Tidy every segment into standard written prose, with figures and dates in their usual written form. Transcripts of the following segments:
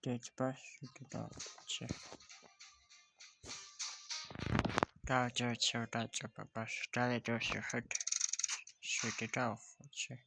Deci başı da çe. Daha çok da çok baş. Daha da şehir. Şehir da çe.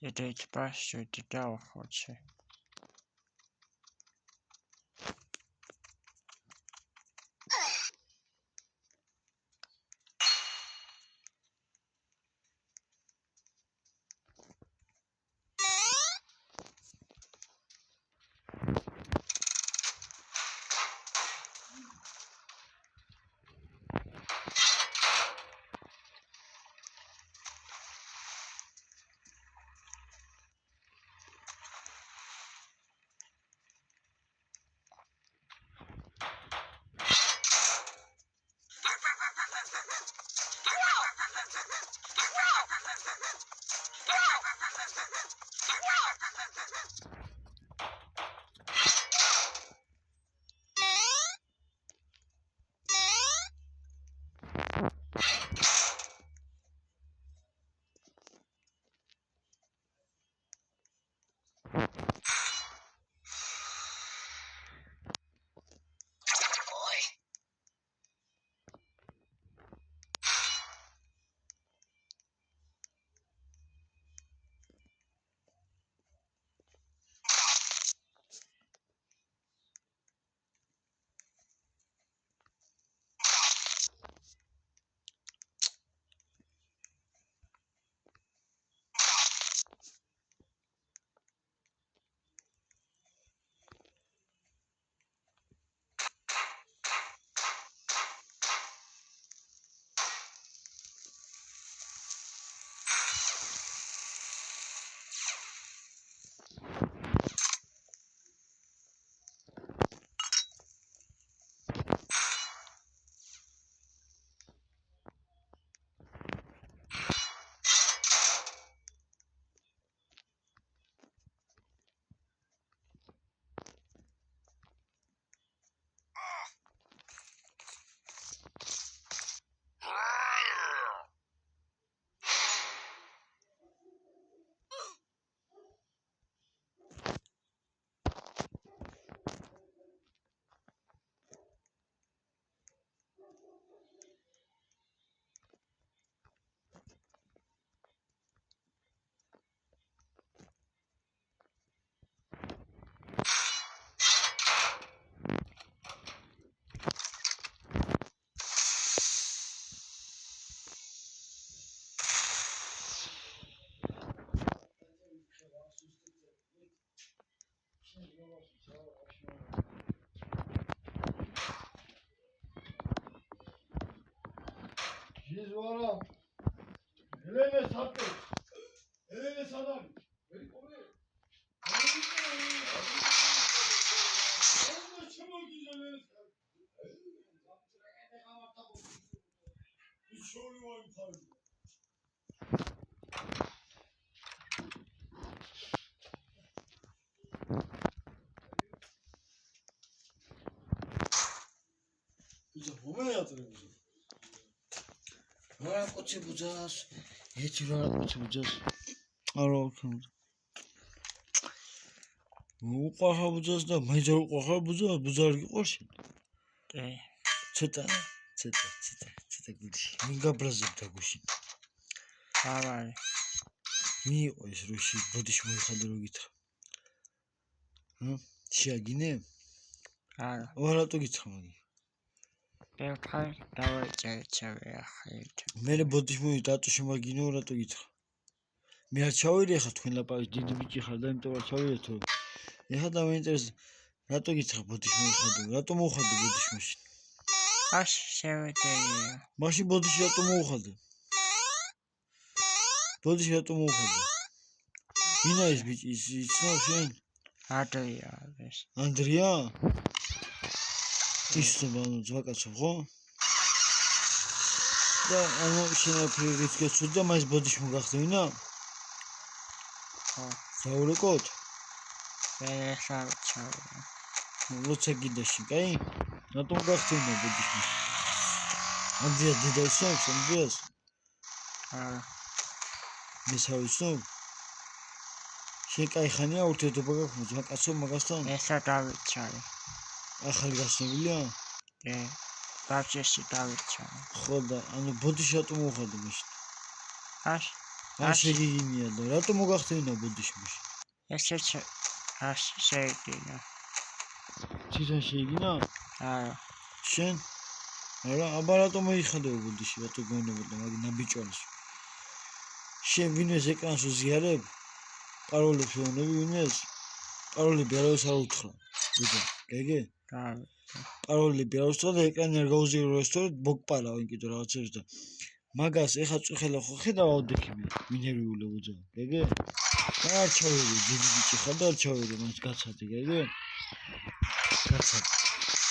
Deci başı da çe. Jizvara, Helene Satı, Helene Sadan. Buna yatırıyoruz. Ha, koçu bulacağız. Hiç var koçu bulacağız. Ara bakalım. Bu kaha bulacağız da, mecbur kaha bulacağız. Buzar ki koşun. Çıta gülüş. Minga brazil da koşun. Tamam. ვინ იყო ეს როში ბოდიში მოიხადე რო გითხრა? შეაგინე? არა. ვარატო გითხრა მაგი. მევთხარ დავაჭერჩავე ახლა. მე ბოდიში მოი დატო შემაგინო რატო გითხრა? მე არ ჩავირი ხა თქვენ ლაპარაკი დიდი ბიჭი ხარ და იმიტომ არ ჩავირი თუ. ეხლა დამაინტერესებს რატო გითხრა ბოდიში მოიხადე? რატო მოიხადე ბოდიში მაშინ? აშ შევედია. მაშინ ბოდიში რატო მოიხადე? ბოდიში რატო მოიხადე? ვინა ეს ბიჭი იცნო შენ? ადრია ეს. ანდრია? ისო ბანო ზვაკაცო ხო? და ანუ შენაფრიღიც გეცოდა მას ბოდიში მოგახდე ვინა? ხო. დაურეკოთ? ვეშავჩავე. როცა გიდაში, კაი? რატომ გახდენა ბოდიში? ანდრია დედა ისობს ანდრიას? არა. მესავისო? შენ კაი ხანია ურთიერთობა გაქვს ზვაკაცო მაგასთან? ესა დავიჩავე. ახალი გასწავლია? კი. ბავშვში დავიჩავე. ხო და ანუ ბოდიში რატომ მოხადე მაშინ? აშ არ შეგიგინია და რატომ მოგახდენა ბოდიში მაშინ? ესეც აშ შეიგინა. თვითონ შეიგინა? არა. შენ? არა, აბა რატომ მოიხადე ბოდიში? რატო გონებოდა მაგ ნაბიჭონს? შენ ვინმეს ეკრანს უზიარებ? პაროლებს ვეუბნები ვინმეს? პაროლები არავის არ უთხრა. ბიჭო, გეგე? გავი. პაროლები არ უთხრა და ეკრანი არ გაუზიარო რესტორნ მოგპარა ვინ კიდე რაღაცებს და მაგას ეხა წუხელა ხო ხედავ აუდექები მინერიული ბოძა. გეგე? არ ჩავედი დიდი ბიჭი ხარ და არ ჩავედი მას გაცადე გეგე? გაცადე.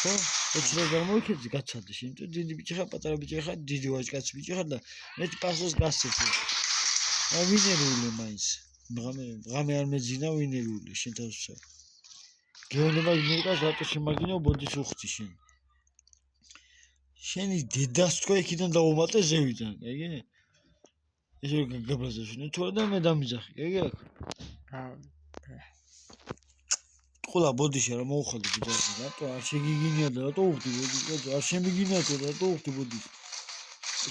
ხო? ეცრა გამოიქეცი გაცადე შენ თუ დიდი ბიჭი ხარ, პატარა ბიჭი ხარ, დიდი ვაჟკაცი ბიჭი ხარ და მე პასოს გასცეცი. ვინერული მაინც. ღამე არ მეძინა ვინერული შენ თავსა. გეონება იმერკას რატო შემაგინო ბოდის უხდი შენ. შენი დედას თქვა იქიდან დაუმატე ზევიდან, გეგე? ესე რომ გაგაბრაზებშნე თუ არა და მე დამიძახი, გეგე აქ? გავი. ყოლა ბოდიში არა მოუხადე ბიჭო, რატო არ შეგიგინია და რატო უხდი ბოდიში? არ შემიგინია თუ რატო უხდი ბოდიში?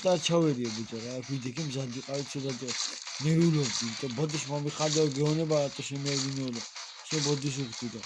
და ჩავედია ბიჭო რა, ვიდექი მზად ვიყავი ცოტა ნერვიულობდი, და ბოდიში მომიხადე გეონება რატო შემეიგინო და შე ბოდიში უხდი და